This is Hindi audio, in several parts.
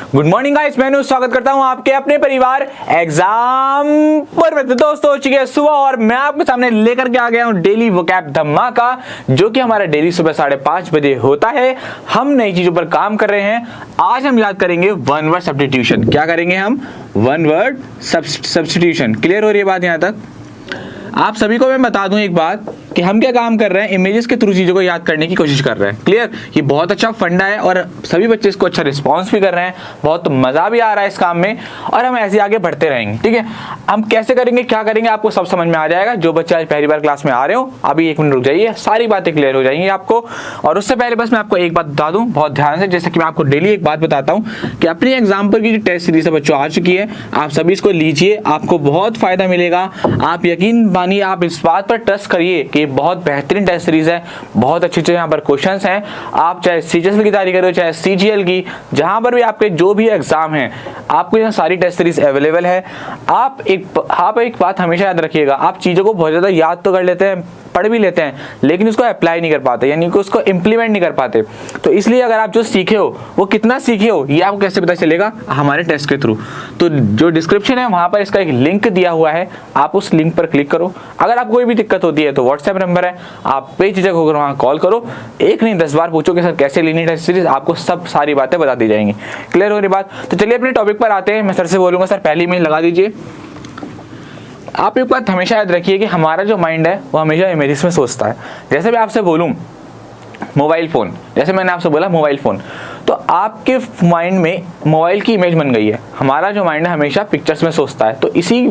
गुड मॉर्निंग गाइस, मैं स्वागत करता हूं आपके अपने परिवार एग्जाम पर। दोस्तों हो चुकी है सुबह और मैं आपके सामने लेकर के आ गया हूं डेली वोकैब धमाका, जो कि हमारा डेली सुबह 5:30 बजे होता है। हम नई चीजों पर काम कर रहे हैं। आज हम याद करेंगे वन वर्ड सब्स्टिट्यूशन। क्या करेंगे हम? One word substitution. क्लियर हो रही है बात यहां तक? आप सभी को मैं बता दूं एक बात कि हम क्या काम कर रहे हैं, इमेजेस के थ्रू चीज़ों को याद करने की कोशिश कर रहे हैं। क्लियर? ये बहुत अच्छा फंडा है और सभी बच्चे इसको अच्छा रिस्पांस भी कर रहे हैं, बहुत मज़ा भी आ रहा है इस काम में और हम ऐसे आगे बढ़ते रहेंगे। ठीक है, हम कैसे करेंगे, क्या करेंगे, आपको सब समझ में आ जाएगा। जो बच्चे आज पहली बार क्लास में आ रहे हो, अभी 1 मिनट रुक जाइए, सारी बातें क्लियर हो जाएंगी आपको। और उससे पहले बस मैं आपको एक बात बता दूँ बहुत ध्यान से, जैसे कि मैं आपको डेली एक बात बताता हूँ कि अपनी एग्जाम्पल की जो टेस्ट सीरीज है बच्चों आ चुकी है, आप सभी इसको लीजिए, आपको बहुत फायदा मिलेगा। आप यकीन मानिए, आप इस बात पर ट्रस्ट करिए कि बहुत बेहतरीन टेस्ट सीरीज है, बहुत अच्छे यहाँ पर क्वेश्चंस हैं। आप चाहे सीजीएल की तैयारी करो, चाहे सीजीएल की, जहां पर भी आपके जो भी एग्जाम हैं, आपको यहाँ सारी टेस्ट सीरीज अवेलेबल है। आप एक बात हमेशा याद रखिएगा, आप चीज़ों को बहुत ज़्यादा याद तो कर लेते हैं, पढ़ भी लेते हैं, लेकिन उसको अप्लाई नहीं कर पाते, यानी कि उसको इम्प्लीमेंट नहीं कर पाते। तो इसलिए अगर आप जो सीखे हो वो कितना सीखे हो ये आपको कैसे पता चलेगा? हमारे टेस्ट के थ्रू। तो जो डिस्क्रिप्शन है वहाँ पर इसका एक लिंक दिया हुआ है, आप उस लिंक पर क्लिक करो। अगर आपको कोई भी दिक्कत होती है तो व्हाट्सएप नंबर है, आप बेझिझक होकर वहाँ कॉल करो। एक नहीं 10 बार पूछो कि सर कैसे लेनी टेस्ट सीरीज, आपको सब सारी बातें बता दी जाएंगी। क्लियर हो रही बात? तो चलिए अपने टॉपिक पर आते हैं। मैं सर से बोलूँगा सर पहली इमेज लगा दीजिए। आप एक बात हमेशा याद रखिए कि हमारा जो माइंड है वो हमेशा इमेजेस में सोचता है। जैसे मैं आपसे बोलूं मोबाइल फ़ोन, जैसे मैंने आपसे बोला मोबाइल फ़ोन, तो आपके माइंड में मोबाइल की इमेज बन गई है। हमारा जो माइंड है हमेशा पिक्चर्स में सोचता है, तो इसी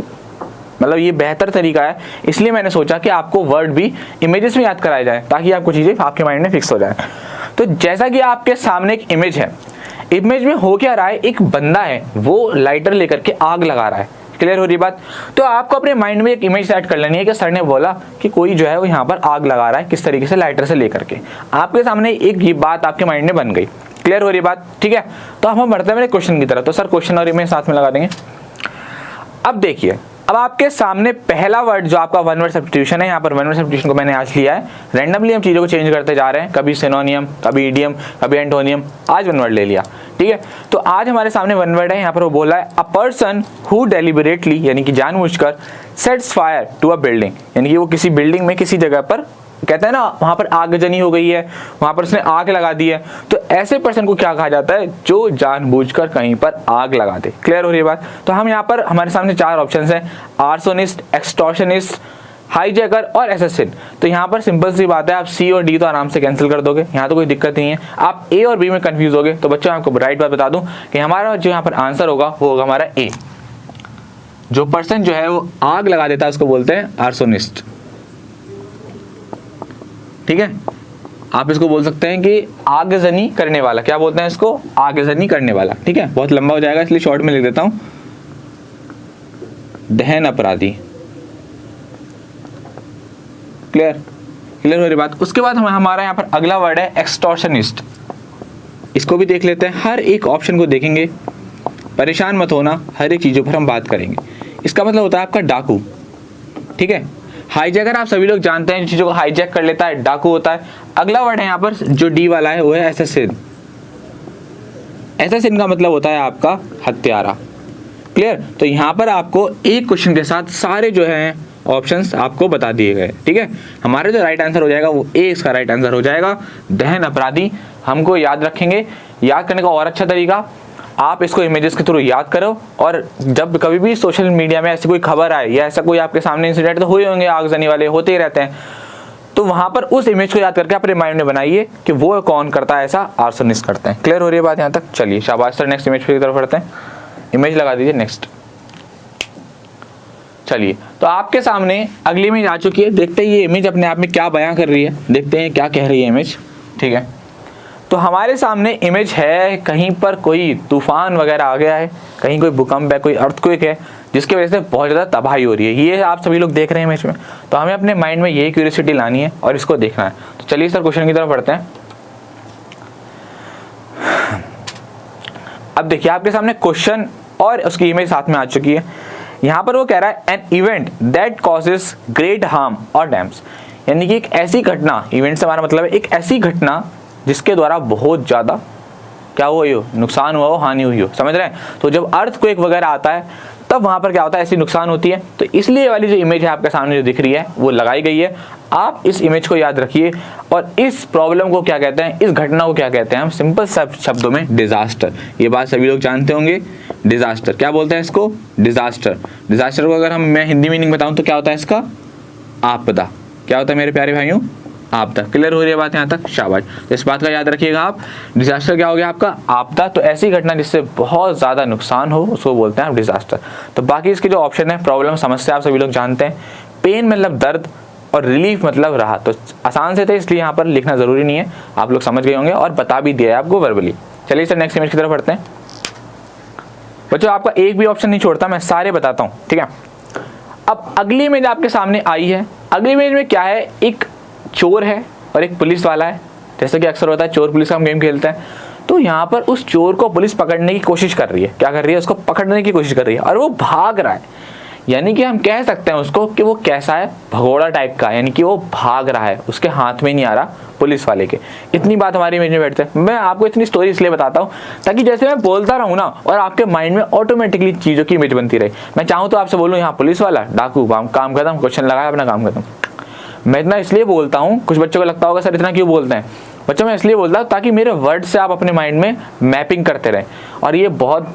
मतलब ये बेहतर तरीका है। इसलिए मैंने सोचा कि आपको वर्ड भी इमेजेस में याद कराया जाए ताकि आपको चीज़ें आपके माइंड में फिक्स हो जाए। तो जैसा कि आपके सामने एक इमेज है, इमेज में हो क्या रहा है, एक बंदा है वो लाइटर लेकर के आग लगा रहा है। क्लियर हो रही बात? तो आपको अपने माइंड में एक इमेज सेट कर लेनी है कि सर ने बोला कि कोई जो है वो यहाँ पर आग लगा रहा है, किस तरीके से लाइटर से लेकर के आपके सामने एक ये बात आपके माइंड में बन गई। क्लियर हो रही बात? ठीक है, तो हम बढ़ते हैं मेरे क्वेश्चन की तरफ। तो सर क्वेश्चन और इमेज साथ में लगा देंगे। अब देखिए, अब आपके सामने पहला वर्ड जो आपका वन वर्ड सब्स्टिट्यूशन है, यहाँ पर वन वर्ड सब्स्टिट्यूशन को मैंने आज लिया है। रैंडमली हम चीज़ों को चेंज करते जा रहे हैं, कभी सिनोनियम, कभी इडियम, कभी एंटोनियम। आज वन वर्ड ले लिया। ठीक है, तो आज हमारे सामने वन वर्ड है, यहाँ पर वो बोला है अ पर्सन हु डेलिबरेटली, यानी कि जानबूझकर, sets fire to a building, यानी कि वो किसी बिल्डिंग में किसी जगह पर, कहते हैं ना वहाँ पर आगजनी हो गई है, वहाँ पर उसने आग लगा दी है, तो ऐसे पर्सन को क्या कहा जाता है? जो जानबूझकर कहीं पर आग लगा दे। क्लियर हो रही है बात? तो हम यहाँ पर हमारे सामने 4 ऑप्शंस हैं, आर्सोनिस्ट, एक्सटॉर्शनिस्ट, हाईजैकर और एसेसिन। तो यहाँ पर सिंपल सी बात है, आप सी और डी तो आराम से कैंसिल कर दोगे, यहाँ तो कोई दिक्कत नहीं है। आप ए और बी में कंफ्यूज होगे, तो बच्चों आपको राइट बात बता दूं कि हमारा जो यहाँ पर आंसर होगा वो होगा हमारा ए। जो पर्सन जो है वो आग लगा देता है उसको बोलते हैं आर्सोनिस्ट। ठीक है, आप इसको बोल सकते हैं कि आगजनी करने वाला। क्या बोलते हैं इसको? आगजनी करने वाला। ठीक है, बहुत लंबा हो जाएगा इसलिए शॉर्ट में लिख देता हूं, दहन अपराधी। क्लियर हो रही बात? उसके बाद हमारा यहाँ पर अगला वर्ड है एक्सटॉर्शनिस्ट। इसको भी देख लेते हैं, हर एक ऑप्शन को देखेंगे, परेशान मत होना, हर एक चीज़ों पर हम बात करेंगे। इसका मतलब होता है आपका डाकू। ठीक है, हाईजैकर आप सभी लोग जानते हैं, चीज़ों को हाईजैक कर लेता है डाकू होता है। अगला वर्ड है यहाँ पर जो डी वाला है वो है एसेसिन। एसेसिन का मतलब होता है आपका हत्यारा। क्लियर? तो यहाँ पर आपको एक क्वेश्चन के साथ सारे जो हैं ऑप्शंस आपको बता दिए गए। ठीक है, हमारा जो राइट आंसर हो जाएगा वो ए इसका राइट आंसर हो जाएगा, दहन अपराधी। हमको याद रखेंगे, याद करने का और अच्छा तरीका, आप इसको इमेजेस के थ्रू याद करो और जब कभी भी सोशल मीडिया में ऐसी कोई खबर आए या ऐसा कोई आपके सामने इंसिडेंट, तो हुए होंगे, आगजनी वाले होते ही रहते हैं, तो वहां पर उस इमेज को याद करके अपने माइंड में बनाइए कि वो कौन करता है ऐसा, आर्सोनिस्ट करते हैं। क्लियर हो रही है बात यहाँ तक? चलिए शाबाश सर, नेक्स्ट इमेज की तरफ बढ़ते हैं। इमेज लगा दीजिए नेक्स्ट। चलिए, तो आपके सामने अगली इमेज आ चुकी है। देखते हैं ये इमेज अपने आप में क्या बयां कर रही है, देखते हैं क्या कह रही है इमेज। ठीक है, तो हमारे सामने इमेज है, कहीं पर कोई तूफान वगैरह आ गया है, कहीं कोई भूकंप है, कोई अर्थक्वेक है, जिसकी वजह से बहुत ज़्यादा तबाही हो रही है। ये आप सभी लोग देख रहे हैं इमेज में, तो हमें अपने माइंड में यही क्यूरियोसिटी लानी है और इसको देखना है। तो चलिए सर क्वेश्चन की तरफ बढ़ते हैं। अब देखिए आपके सामने क्वेश्चन और उसकी इमेज साथ में आ चुकी है। यहाँ पर वो कह रहा है an event that causes great harm और डैम्स, यानी कि एक ऐसी घटना, इवेंट से हमारा मतलब है एक ऐसी घटना जिसके द्वारा बहुत ज़्यादा क्या हुआ हो, नुकसान हुआ हो, हानि हुई हो, समझ रहे हैं। तो जब अर्थक्वेक वगैरह आता है तब वहां पर क्या होता है, ऐसी नुकसान होती है। तो इसलिए वाली जो इमेज है आपके सामने जो दिख रही है वो लगाई गई है। आप इस इमेज को याद रखिए और इस प्रॉब्लम को क्या कहते हैं, इस घटना को क्या कहते हैं हम सिंपल शब्दों में, डिजास्टर। ये बात सभी लोग जानते होंगे, डिजास्टर क्या बोलते हैं इसको, डिजास्टर। डिजास्टर को अगर हम मैं हिंदी मीनिंग बताऊं तो क्या होता है इसका, आपदा। क्या होता है मेरे प्यारे भाइयों, आपदा। क्लियर हो रही है बात यहाँ तक, शाबाश। तो इस बात का याद रखिएगा आप, डिजास्टर क्या हो गया आपका, आपदा। तो ऐसी घटना जिससे बहुत ज़्यादा नुकसान हो उसको बोलते हैं आप डिजास्टर। तो बाकी इसके जो ऑप्शन है, प्रॉब्लम, समस्या, आप सभी लोग जानते हैं। पेन मतलब दर्द और रिलीफ मतलब राहत। तो आसान से थे इसलिए यहाँ पर लिखना ज़रूरी नहीं है, आप लोग समझ गए होंगे और बता भी दिया है आपको वर्बली। चलिए सर नेक्स्ट इमेज की तरफ बढ़ते हैं। बच्चों आपका एक भी ऑप्शन नहीं छोड़ता, मैं सारे बताता हूँ, ठीक है। अब अगली इमेज आपके सामने आई है। अगली इमेज में क्या है, एक चोर है और एक पुलिस वाला है। जैसे कि अक्सर होता है चोर पुलिस का हम गेम खेलते हैं, तो यहाँ पर उस चोर को पुलिस पकड़ने की कोशिश कर रही है। क्या कर रही है, उसको पकड़ने की कोशिश कर रही है और वो भाग रहा है। यानी कि हम कह सकते हैं उसको कि वो कैसा है, भगोड़ा टाइप का, यानी कि वो भाग रहा है, उसके हाथ में नहीं आ रहा पुलिस वाले के। इतनी बात हमारी इमेज में बैठते हैं। मैं आपको इतनी स्टोरी इसलिए बताता हूँ ताकि जैसे मैं बोलता रहूँ ना और आपके माइंड में ऑटोमेटिकली चीज़ों की इमेज बनती रहे। मैं चाहूँ तो आपसे बोलूँ यहाँ पुलिस वाला, डाकू, काम खत्म, क्वेश्चन लगाया, अपना काम खत्म। मैं इतना इसलिए बोलता हूँ, कुछ बच्चों को लगता होगा सर इतना क्यों बोलते हैं। बच्चों मैं इसलिए बोलता हूँ ताकि मेरे वर्ड से आप अपने माइंड में मैपिंग करते रहें। और ये बहुत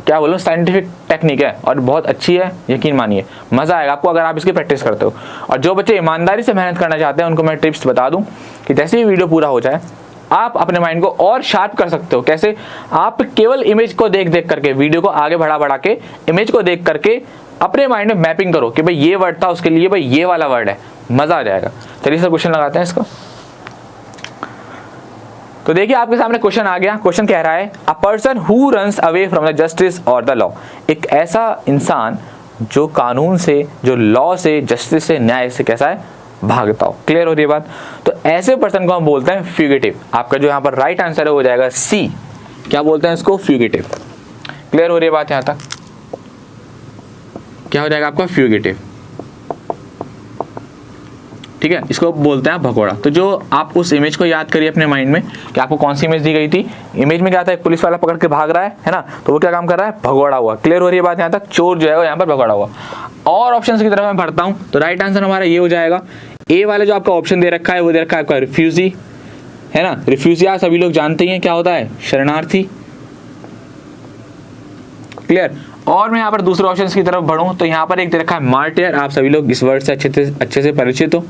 क्या बोलूँ साइंटिफिक टेक्निक है और बहुत अच्छी है, यकीन मानिए मज़ा आएगा आपको अगर आप इसकी प्रैक्टिस करते हो। और जो बच्चे ईमानदारी से मेहनत करना चाहते हैं उनको मैं टिप्स बता दूं कि जैसे ही वीडियो पूरा हो जाए आप अपने माइंड को और शार्प कर सकते हो। कैसे, आप केवल इमेज को देख करके, वीडियो को आगे बढ़ा के इमेज को देख करके अपने माइंड में मैपिंग करो कि भाई ये वर्ड था, उसके लिए भाई ये वाला वर्ड है, मज़ा आ जाएगा। चलिए सर क्वेश्चन लगाते हैं इसको। तो देखिए आपके सामने क्वेश्चन आ गया। क्वेश्चन कह रहा है अ person who runs away from the justice और द लॉ। एक ऐसा इंसान जो कानून से, जो लॉ से, जस्टिस से, न्याय से कैसा है, भागता हो। क्लियर हो रही है बात। तो ऐसे पर्सन को हम बोलते हैं फ्यूगिटिव। आपका जो यहाँ पर राइट आंसर है वो जाएगा सी। क्या बोलते हैं इसको, फ्यूगिटिव। क्लियर हो रही है बात यहाँ तक। क्या हो जाएगा आपका, फ्यूगिटिव। ठीक है, इसको बोलते हैं भगोड़ा। तो जो आप उस इमेज को याद करिए अपने माइंड में कि आपको कौन सी इमेज दी गई थी। इमेज में क्या था, एक पुलिस वाला पकड़ के भाग रहा है ना, तो वो क्या काम कर रहा है, भगोड़ा हुआ। क्लियर हो रही है बात यहाँ तक। चोर जो है वो यहाँ पर भगोड़ा हुआ। और ऑप्शन की तरफ मैं बढ़ता हूँ तो राइट आंसर हमारा ये हो जाएगा ए वाला जो आपका ऑप्शन दे रखा है, वो दे रखा है आपका रिफ्यूजी, है ना। रिफ्यूजी आप सभी लोग जानते ही हैं क्या होता है, शरणार्थी। क्लियर। और मैं यहाँ पर दूसरे ऑप्शन की तरफ बढ़ूँ तो यहाँ पर एक दे रखा है मार्टियर। आप सभी लोग इस वर्ड से अच्छे से परिचित हो।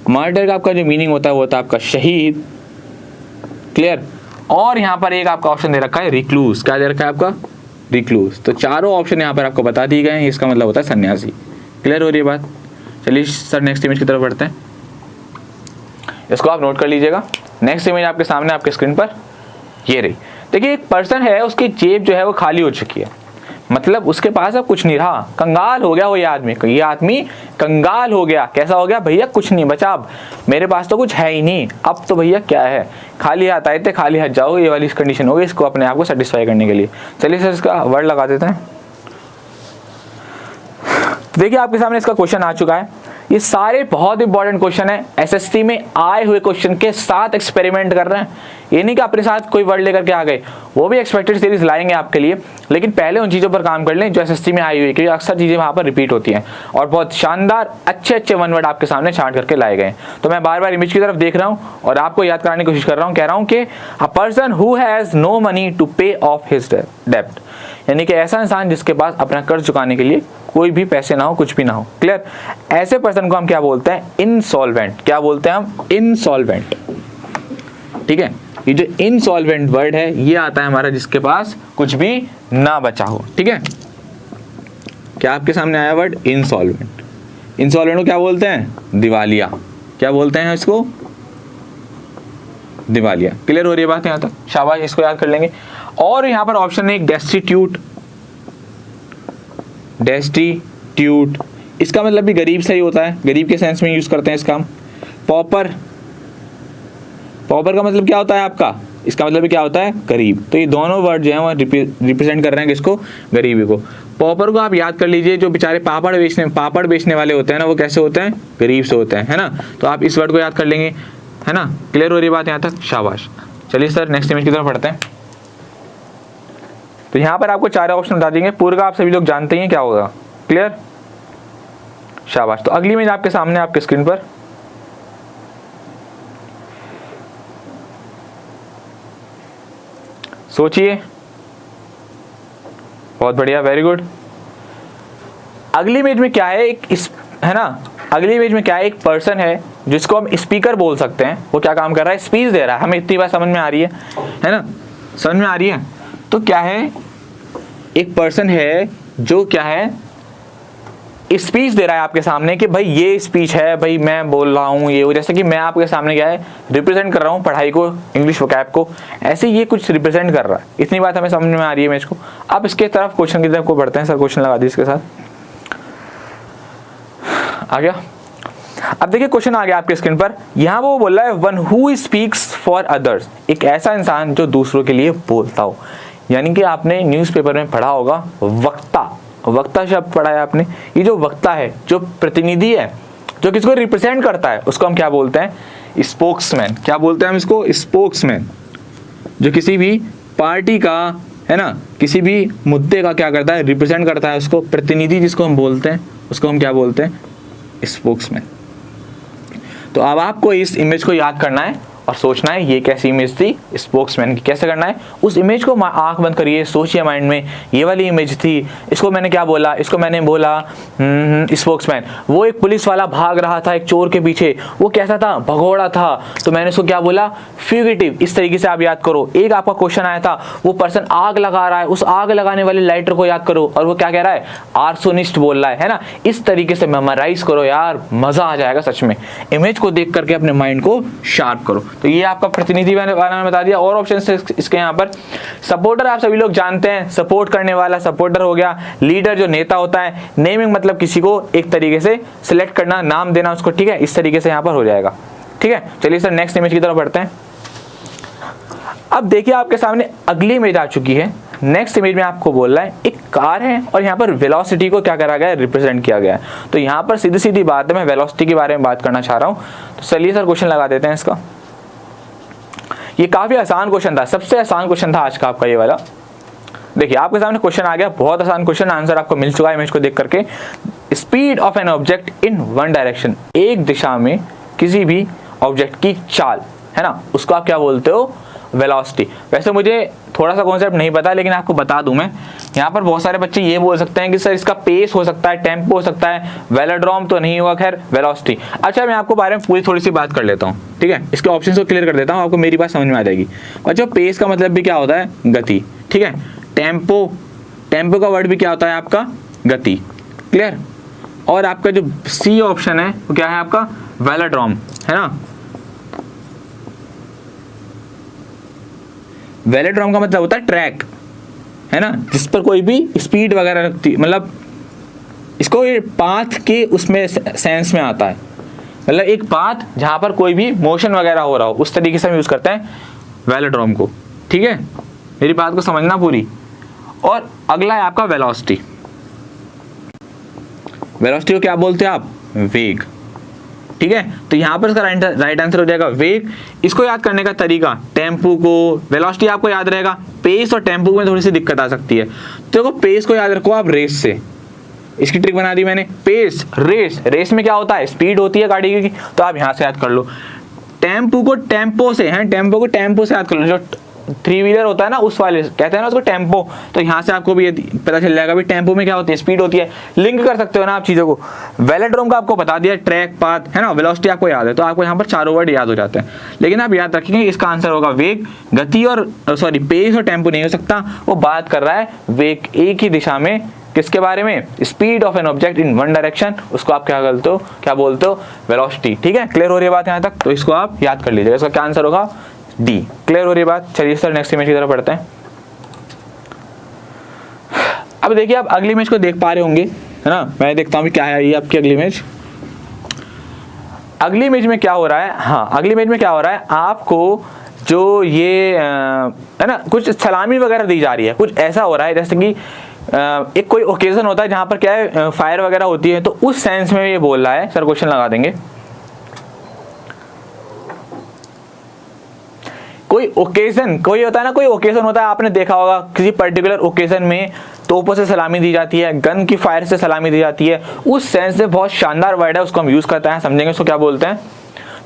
मार्टियर का आपका जो मीनिंग होता है वो होता है आपका शहीद। क्लियर। और यहाँ पर एक आपका ऑप्शन दे रखा है रिक्लूस। क्या दे रखा है आपका, रिक्लूस। तो चारों ऑप्शन यहाँ पर आपको बता दिए गए हैं, इसका मतलब होता है सन्यासी। क्लियर हो रही है बात। चलिए सर नेक्स्ट इमेज की तरफ बढ़ते हैं। इसको आप नोट कर लीजिएगा। नेक्स्ट इमेज आपके सामने आपके स्क्रीन पर ये रही। देखिए एक पर्सन है, उसकी जेब जो है वो खाली हो चुकी है, मतलब उसके पास अब कुछ नहीं रहा, कंगाल हो गया वो। ये आदमी कंगाल हो गया। कैसा हो गया, भैया कुछ नहीं बचा, अब मेरे पास तो कुछ है ही नहीं, अब तो भैया क्या है, खाली हाथ आए थे खाली हाथ जाओ, ये वाली कंडीशन होगी इसको अपने आप को सेटिस्फाई करने के लिए। चलिए सर इसका वर्ड लगा देते हैं। देखिए आपके सामने इसका क्वेश्चन आ चुका है। ये सारे बहुत इंपॉर्टेंट क्वेश्चन है, एसएससी में आए हुए क्वेश्चन के साथ एक्सपेरिमेंट कर रहे हैं। ये नहीं कि अपने साथ कोई वर्ड लेकर के आ गए, वो भी एक्सपेक्टेड सीरीज लाएंगे आपके लिए, लेकिन पहले उन चीज़ों पर काम कर लें जो एसएससी में आई हुई है, क्योंकि अक्सर चीज़ें वहाँ पर रिपीट होती हैं और बहुत शानदार अच्छे वन वर्ड आपके सामने छांट करके लाए गए। तो मैं बार बार इमेज की तरफ देख रहा हूँ और आपको याद कराने की कोशिश कर रहा हूँ। कह रहा हूँ कि a person who has no money to pay off his डेब्ट, यानी कि ऐसा इंसान जिसके पास अपना कर्ज चुकाने के लिए कोई भी पैसे ना हो, कुछ भी ना हो। क्लियर। ऐसे पर्सन को हम क्या बोलते हैं, इनसॉल्वेंट। क्या बोलते हैं हम, इनसॉल्वेंट। ठीक है, ये जो इनसॉल्वेंट वर्ड है ये आता है हमारा जिसके पास कुछ भी ना बचा हो। ठीक है, क्या आपके सामने आया वर्ड इनसॉल्वेंट। इनसॉल्वेंट को क्या बोलते हैं, दिवालिया। क्या बोलते हैं इसको, दिवालिया। क्लियर हो रही है बात यहाँ तक, शाबाश, इसको याद कर लेंगे। और यहाँ पर ऑप्शन है डेस्टिट्यूट। डेस्टिट्यूट इसका मतलब भी गरीब से ही होता है, गरीब के सेंस में यूज करते हैं इसका हम। पॉपर, पॉपर का मतलब क्या होता है आपका, इसका मतलब भी क्या होता है, गरीब। तो ये दोनों वर्ड जो है वो रिप्रेजेंट कर रहे हैं किसको, गरीबी को। पॉपर को आप याद कर लीजिए, जो बेचारे पापड़ बेचने वाले होते हैं ना, वो कैसे होते हैं, गरीब से होते हैं, है ना। तो आप इस वर्ड को याद कर लेंगे, है ना। क्लियर हो रही बात यहाँ तक, शाबाश। चलिए सर नेक्स्ट इमेज की तरफ पढ़ते हैं। तो यहाँ पर आपको 4 ऑप्शन बता देंगे, पूरा का आप सभी लोग जानते हैं क्या होगा। क्लियर, शाबाश। तो अगली इमेज आपके सामने आपके स्क्रीन पर, सोचिए, बहुत बढ़िया, वेरी गुड। अगली इमेज में क्या है, है ना, अगली इमेज में क्या है, एक पर्सन है जिसको हम स्पीकर बोल सकते हैं। वो क्या काम कर रहा है, स्पीच दे रहा है। हमें इतनी बात समझ में आ रही है ना, समझ में आ रही है। तो क्या है, एक पर्सन है जो क्या है, स्पीच दे रहा है आपके सामने कि भाई ये स्पीच है, भाई मैं बोल रहा हूँ ये, जैसे कि मैं आपके सामने क्या है रिप्रेजेंट कर रहा हूँ पढ़ाई को, इंग्लिश वोकैब को, ऐसे ये कुछ रिप्रेजेंट कर रहा है। इतनी बात हमें समझ में आ रही है इमेज को। अब इसके तरफ क्वेश्चन की तरफ को बढ़ते हैं। सर क्वेश्चन लगा दी इसके साथ, आ गया। अब देखिए क्वेश्चन आ गया आपके स्क्रीन पर। यहाँ वो बोल रहा है one who speaks for others, एक ऐसा इंसान जो दूसरों के लिए बोलता हो। यानी कि आपने न्यूज़पेपर में पढ़ा होगा वक्ता, वक्ता शब्द पढ़ा है आपने। ये जो वक्ता है, जो प्रतिनिधि है, जो किसको रिप्रेजेंट करता है, उसको हम क्या बोलते हैं, स्पोक्समैन। क्या बोलते हैं हम इसको, स्पोक्समैन। जो किसी भी पार्टी का, है ना, किसी भी मुद्दे का क्या करता है, रिप्रेजेंट करता है, उसको प्रतिनिधि जिसको हम बोलते हैं, उसको हम क्या बोलते हैं, स्पोक्समैन। तो अब आपको इस इमेज को याद करना है और सोचना है ये कैसी इमेज थी स्पोक्समैन की। कैसे करना है, उस इमेज को आंख बंद करिए, सोचिए माइंड में, ये वाली इमेज थी, इसको मैंने क्या बोला, इसको मैंने बोला स्पोक्समैन। वो एक पुलिस वाला भाग रहा था एक चोर के पीछे, वो कैसा था, भगोड़ा था, तो मैंने उसको क्या बोला, फ्यूगिटिव। इस तरीके से आप याद करो। एक आपका क्वेश्चन आया था, वो पर्सन आग लगा रहा है, उस आग लगाने वाले लाइटर को याद करो, और वो क्या कह रहा है, आर्सोनिस्ट बोल रहा है ना। इस तरीके से मेमोराइज करो यार, मजा आ जाएगा सच में। इमेज को देख करके अपने माइंड को शार्प करो। तो ये आपका प्रतिनिधि मैंने बता दिया। और ऑप्शन इसके यहाँ पर सपोर्टर आप सभी लोग जानते हैं, सपोर्ट करने वाला सपोर्टर हो गया। लीडर जो नेता होता है। नेमिंग मतलब किसी को एक तरीके से सिलेक्ट करना, नाम देना उसको, ठीक है, इस तरीके से यहाँ पर हो जाएगा। ठीक है, चलिए सर नेक्स्ट इमेज की तरफ बढ़ते हैं। अब देखिए आपके सामने अगली इमेज आ चुकी है। नेक्स्ट इमेज में आपको बोल रहा है एक कार है और यहाँ पर वेलोसिटी को क्या करा गया है, रिप्रेजेंट किया गया है। तो यहाँ पर सीधी सीधी बात है, मैं वेलोसिटी के बारे में बात करना चाह रहा हूँ। तो चलिए सर क्वेश्चन लगा देते हैं इसका। ये काफी आसान क्वेश्चन था, सबसे आसान क्वेश्चन था आज का आपका ये वाला। देखिए आपके सामने क्वेश्चन आ गया, बहुत आसान क्वेश्चन, आंसर आपको मिल चुका है इमेज को देख करके। Speed of an object in one direction, एक दिशा में किसी भी ऑब्जेक्ट की चाल, है ना, उसको आप क्या बोलते हो, वेलोसिटी। वैसे मुझे थोड़ा सा कॉन्सेप्ट नहीं पता, लेकिन आपको बता दूं मैं, यहाँ पर बहुत सारे बच्चे ये बोल सकते हैं कि सर इसका पेस हो सकता है, टेम्पो हो सकता है, वेलोड्रोम तो नहीं होगा, खैर वेलोसिटी। अच्छा मैं आपको बारे में पूरी थोड़ी सी बात कर लेता हूँ, ठीक है, इसके ऑप्शन को क्लियर कर देता हूँ, आपको मेरी बात समझ में आ जाएगी। बच्चों पेस का मतलब भी क्या होता है, गति, ठीक है। टेम्पो, टेम्पो का वर्ड भी क्या होता है आपका, गति, क्लियर। और आपका जो सी ऑप्शन है वो क्या है आपका, वेलोड्रोम, है ना। वेलोड्रोम का मतलब होता है ट्रैक, है ना, जिस पर कोई भी स्पीड वगैरह रखती, मतलब इसको ये पाथ के उसमें सेंस में आता है, मतलब एक पाथ जहां पर कोई भी मोशन वगैरह हो रहा हो, उस तरीके से हम यूज करते हैं वेलोड्रोम को, ठीक है, मेरी बात को समझना पूरी। और अगला है आपका वेलोसिटी। वेलोसिटी को क्या बोलते हैं आप, वेग, ठीक है। तो यहाँ पर इसका राइट आंसर हो जाएगा वेग। इसको याद करने का तरीका, टेम्पो को वेलोसिटी आपको याद रहेगा, पेस और टेम्पो में थोड़ी सी दिक्कत आ सकती है। तो देखो पेस को याद रखो आप रेस से, इसकी ट्रिक बना दी मैंने। पेस, रेस, रेस में क्या होता है, स्पीड होती है गाड़ी की, तो आप यहाँ से याद कर लो। टेम्पो को टेम्पो से, हैं, टेम्पो को टेम्पो से याद कर लो, जो 3 व्हीलर होता है ना उस वाले कहते हैं ना उसको टेम्पो। तो यहाँ से आपको भी पता चल जाएगा भी टेम्पो में क्या होती है, स्पीड होती है। लिंक कर सकते हो ना आप चीज़ों को। वेलोड्रोम का आपको बता दिया, ट्रैक, पाथ, है ना, वेलोसिटी आपको याद है, तो आपको यहाँ पर चारों वर्ड याद हो जाते हैं। लेकिन आप याद रखेंगे इसका आंसर होगा वेग। गति और सॉरी पेस और टेम्पो नहीं हो सकता, वो बात कर रहा है वेग, एक ही दिशा में, किसके बारे में, speed of an object in one direction, उसको आप क्या बोलते हो, क्या बोलते हो, वेलोसिटी। ठीक है, क्लियर हो रही है बात यहाँ तक, तो इसको आप याद कर लीजिएगा। इसका क्या आंसर होगा, डी। क्लियर हो रही बात। चलिए सर नेक्स्ट इमेज की तरफ बढ़ते हैं। अब देखिए आप अगली इमेज को देख पा रहे होंगे, है ना, मैं देखता हूँ क्या है ये आपकी अगली इमेज। अगली इमेज में क्या हो रहा है, हाँ अगली इमेज में क्या हो रहा है, आपको जो ये है ना कुछ सलामी वगैरह दी जा रही है, कुछ ऐसा हो रहा है जैसे कि एक कोई ओकेजन होता है जहां पर क्या है फायर वगैरह होती है, तो उस सेंस में ये बोल रहा है। सर क्वेश्चन लगा देंगे। कोई ओकेजन, कोई होता है ना, कोई ओकेजन होता है, आपने देखा होगा किसी पर्टिकुलर ओकेजन में तोपों से सलामी दी जाती है, गन की फायर से सलामी दी जाती है, उस सेंस से बहुत शानदार वर्ड है, उसको हम यूज करते हैं, समझेंगे उसको क्या बोलते हैं।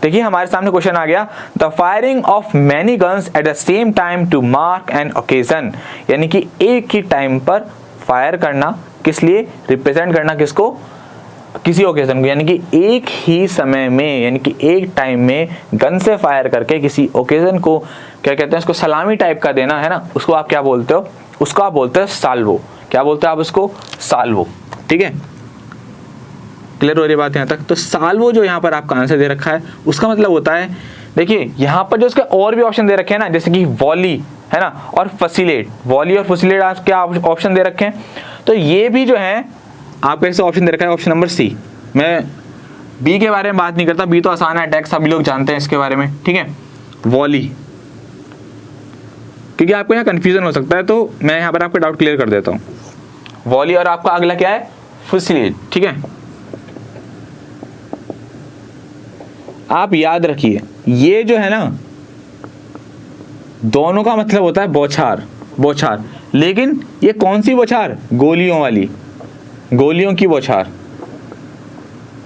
देखिए हमारे सामने क्वेश्चन आ गया, the firing of many guns at the same time to mark an occasion, यानी कि एक ही टाइम पर फायर करना, किस लिए, रिप्रेजेंट करना किसको, किसी ओकेजन को, यानी कि एक ही समय में, यानी कि एक टाइम में गन से फायर करके किसी ओकेजन को क्या कहते हैं, उसको सलामी टाइप का देना है ना, उसको आप क्या बोलते हो, उसको आप बोलते हो साल्वो। क्या बोलते हैं आप उसको, साल्वो। ठीक है, क्लियर हो रही बात यहाँ तक। तो साल्वो जो यहाँ पर आपका आंसर दे रखा है उसका मतलब होता है, देखिए यहाँ पर जो उसके और भी ऑप्शन दे रखे हैं ना, जैसे कि वॉली है ना, और फसिलेट, वॉली और फसिलेट आप क्या ऑप्शन दे रखे हैं, तो ये भी जो है आपका ऐसे ऑप्शन दे रखा है, ऑप्शन नंबर सी। मैं बी के बारे में बात नहीं करता, बी तो आसान है, अटैक सभी लोग जानते हैं इसके बारे में, ठीक है, वॉली, क्योंकि आपको यहाँ कंफ्यूजन हो सकता है, तो मैं यहाँ पर आपका डाउट क्लियर कर देता हूँ। वॉली और आपका अगला क्या है, फुसिलेट। ठीक है, आप याद रखिए ये जो है ना, दोनों का मतलब होता है बौछार, बौछार, लेकिन ये कौन सी बौछार, गोलियों वाली, गोलियों की बौछार।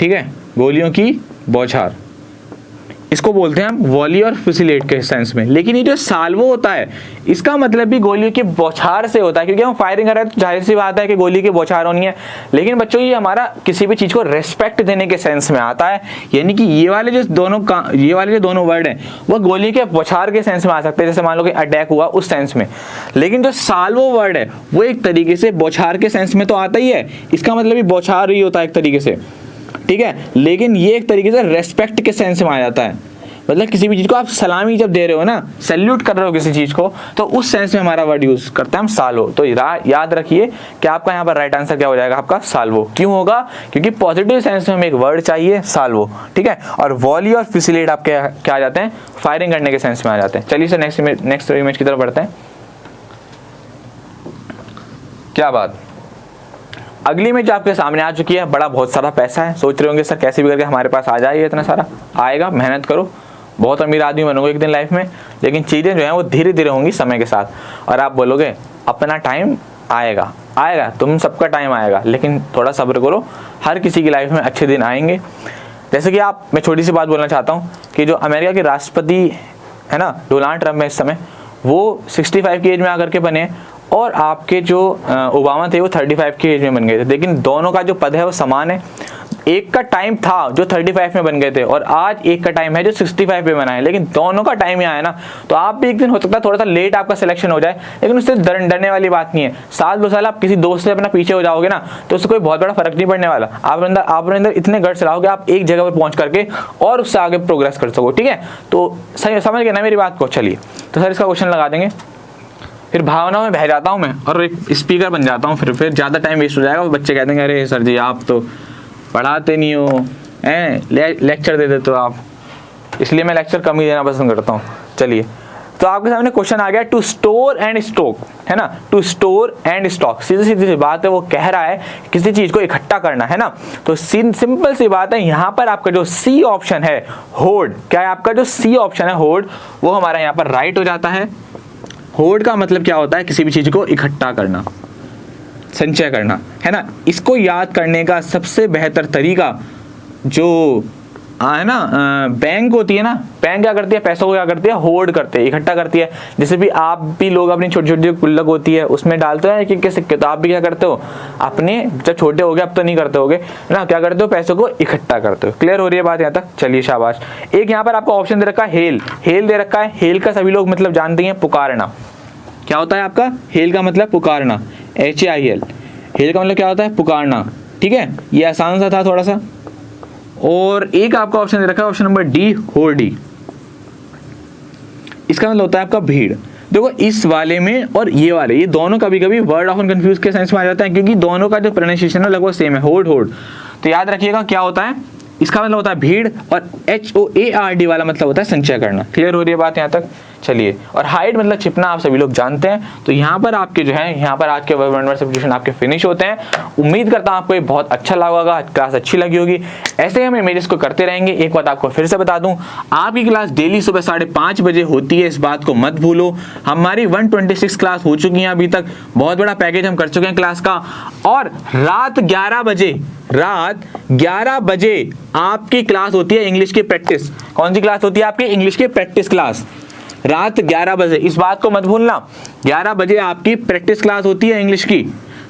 ठीक है, गोलियों की बौछार, इसको बोलते हैं हम वॉली और फुसिलेट के सेंस में। लेकिन ये जो साल्वो होता है इसका मतलब भी गोलियों की बौछार से होता है, क्योंकि हम फायरिंग कर रहे हैं तो जाहिर सी बात है कि गोली की बौछार होनी है। लेकिन बच्चों ये हमारा किसी भी चीज को रेस्पेक्ट देने के सेंस में आता है, यानी कि ये वाले जो दोनों वर्ड हैं वो गोली के बौछार के सेंस में आ सकते हैं, जैसे मान लो कि अटैक हुआ उस सेंस में। लेकिन जो साल्वो वर्ड है वो एक तरीके से बौछार के सेंस में तो आता ही है, इसका मतलब भी बौछार ही होता है एक तरीके से। ठीक है, लेकिन ये एक तरीके से रेस्पेक्ट के सेंस में आ जाता है, मतलब किसी भी चीज को आप सलामी जब दे रहे हो ना, सैल्यूट कर रहे हो किसी चीज को, तो उस सेंस में हमारा वर्ड यूज करते हैं हम साल्वो। तो याद रखिए कि आपका यहाँ पर राइट आंसर क्या हो जाएगा, आपका साल्वो। क्यों होगा, क्योंकि पॉजिटिव सेंस में हमें एक वर्ड चाहिए साल्वो। ठीक है, और वॉली और फुसिलेट आपके क्या आ जाते हैं, फायरिंग करने के सेंस में आ जाते हैं। चलिए सर नेक्स्ट इमेज की तरफ बढ़ते हैं। क्या बात, अगली इमेज आपके सामने आ चुकी है, बड़ा बहुत सारा पैसा है, सोच रहे होंगे सर कैसे भी करके हमारे पास आ जाए, इतना सारा आएगा, मेहनत करो, बहुत अमीर आदमी बनोगे एक दिन लाइफ में। लेकिन चीज़ें जो हैं वो धीरे धीरे होंगी समय के साथ, और आप बोलोगे अपना टाइम आएगा, आएगा, तुम सबका टाइम आएगा, लेकिन थोड़ा सब्र करो, हर किसी की लाइफ में अच्छे दिन आएंगे। जैसे कि मैं छोटी सी बात बोलना चाहता हूँ कि जो अमेरिका के राष्ट्रपति है ना, डोनाल्ड ट्रम्प है इस समय, वो 65 की एज में आकर के बने, और आपके जो ओबामा थे वो 35 की एज में बन गए थे। लेकिन दोनों का जो पद है वो समान है। एक का टाइम था जो 35 में बन गए थे, और आज एक का टाइम है जो 65 पे बना है, लेकिन दोनों का टाइम यहाँ है ना, तो आप भी एक दिन हो सकता है थोड़ा सा लेट आपका सिलेक्शन हो जाए, लेकिन उससे डरने वाली बात नहीं है। साल 2 साल आप किसी दोस्त से अपना पीछे हो जाओगे ना, तो उससे कोई बहुत बड़ा फर्क नहीं पड़ने वाला। आप अंदर इतने गट्स लाओगे, आप एक जगह पर पहुंच करके और उससे आगे प्रोग्रेस कर सको। ठीक है, तो सही समझ गए ना मेरी बात को। चलिए तो सर इसका क्वेश्चन लगा देंगे, फिर भावनाओं में बह जाता हूँ मैं और एक स्पीकर बन जाता हूँ, फिर ज़्यादा टाइम वेस्ट हो जाएगा। बच्चे कहते हैं अरे सर जी आप तो पढ़ाते नहीं हो, लेक्चर दे देते हो आप, इसलिए मैं लेक्चर कम ही देना पसंद करता हूँ। चलिए तो आपके सामने क्वेश्चन आ गया, टू स्टोर एंड स्टॉक, है ना, टू स्टोर एंड स्टॉक, सीधी सी बात है, वो कह रहा है किसी चीज को इकट्ठा करना, है ना। तो सिंपल सी बात है, यहाँ पर आपका जो सी ऑप्शन है होर्ड, क्या है आपका जो सी ऑप्शन है होर्ड, वो हमारा यहाँ पर राइट हो जाता है। होर्ड का मतलब क्या होता है, किसी भी चीज को इकट्ठा करना, संचय करना, है ना। इसको याद करने का सबसे बेहतर तरीका जो है ना, बैंक होती है ना, बैंक क्या करती है, पैसों को क्या करती है, होर्ड करते हैं, इकट्ठा करती है। जैसे भी आप भी लोग अपनी छोटी छोटी गुल्लक होती है उसमें डालते हैं एक एक सिक्के, तो आप भी क्या करते हो अपने, जब छोटे हो गए अब तो नहीं करते होगे ना, क्या करते हो, पैसों को इकट्ठा करते हो। क्लियर हो रही है बात यहाँ तक। चलिए शाबाश। एक यहाँ पर आपको ऑप्शन दे रखा है हेल, हेल दे रखा है। हेल का सभी लोग मतलब जानते हैं, पुकारना। क्या होता है आपका हेल का मतलब, पुकारना, HAIL। हेल का मतलब क्या होता है, पुकारना। ठीक है, ये आसान सा था थोड़ा सा। और एक आपका ऑप्शन दे रखा है, ऑप्शन नंबर डी, होर्डी। इसका मतलब होता है आपका भीड़। देखो इस वाले में और ये वाले, ये दोनों कभी कभी वर्ड ऑफन कंफ्यूज के सेंस में आ जाता है, क्योंकि दोनों का जो प्रोनाउंसिएशन है लगभग सेम है, होर्ड होर्ड। तो याद रखिएगा क्या होता है, इसका मतलब होता है भीड़, और HOARD वाला मतलब होता है संचय करना। क्लियर हो रही है बात यहाँ तक। चलिए, और हाइड मतलब छिपना आप सभी लोग जानते हैं। तो यहाँ पर आपके जो है, यहाँ पर आज के वन वर्ड सब्स्टिट्यूशन आपके फिनिश होते हैं। उम्मीद करता हूँ आपको ये बहुत अच्छा लगा होगा, क्लास अच्छी लगी होगी। ऐसे ही हम इमेजेस को करते रहेंगे। एक बात आपको फिर से बता दूं, आपकी क्लास डेली सुबह 5:30 बजे होती है, इस बात को मत भूलो। हमारी 126 क्लास हो चुकी है अभी तक, बहुत बड़ा पैकेज हम कर चुके हैं क्लास का। और रात 11 बजे आपकी क्लास होती है इंग्लिश की प्रैक्टिस। कौन सी क्लास होती है आपकी? इंग्लिश की प्रैक्टिस क्लास। रात 11 बजे, इस बात को मत भूलना, 11 बजे आपकी प्रैक्टिस क्लास होती है इंग्लिश की।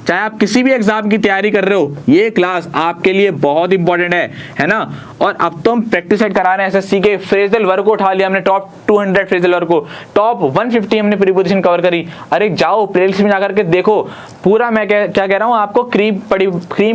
चाहे आप किसी भी एग्जाम की तैयारी कर रहे हो, ये क्लास आपके लिए बहुत इंपॉर्टेंट है ना। और अब तो हम प्रैक्टिस सेट करा रहे हैं एसएससी के। फ्रेजल वर्क को उठा लिया हमने, टॉप 200 फ्रेजल वर्क को, टॉप 150 हमने प्रीपोजिशन कवर करी। अरे जाओ प्लेलिस्ट में जाकर के देखो पूरा, मैं क्या कह रहा हूँ आपको, क्रीम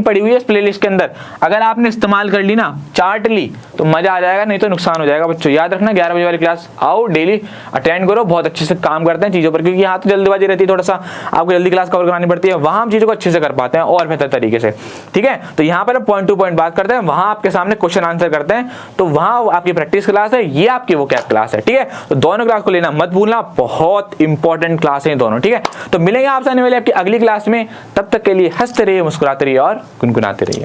पड़ी हुई है इस प्लेलिस्ट के अंदर। अगर आपने इस्तेमाल कर ली ना, चार्ट ली, तो मजा आ जाएगा, नहीं तो नुकसान हो जाएगा। बच्चों याद रखना, 11 बजे वाली क्लास आओ, डेली अटेंड करो, बहुत अच्छे से काम करते हैं चीजों पर, क्योंकि यहाँ तो जल्दबाजी रहती है, थोड़ा सा आपको जल्दी क्लास कवर करानी पड़ती है, वहां हम चीजों को अच्छे से कर पाते हैं और बेहतर तरीके से। ठीक है, तो यहाँ पर पॉइंट टू पॉइंट बात करते हैं, वहां आपके सामने क्वेश्चन आंसर करते हैं, तो वहां आपकी प्रैक्टिस क्लास है, ये आपकी वो कैप क्लास है। ठीक है, तो दोनों क्लास को लेना मत भूलना, बहुत इंपॉर्टेंट क्लास है दोनों। ठीक है, तो मिलेंगे आपसे आने वाली आपकी अगली क्लास में, तब तक के लिए हंसते रहिए, मुस्कुराते रहिए और गुनगुनाते रहिए।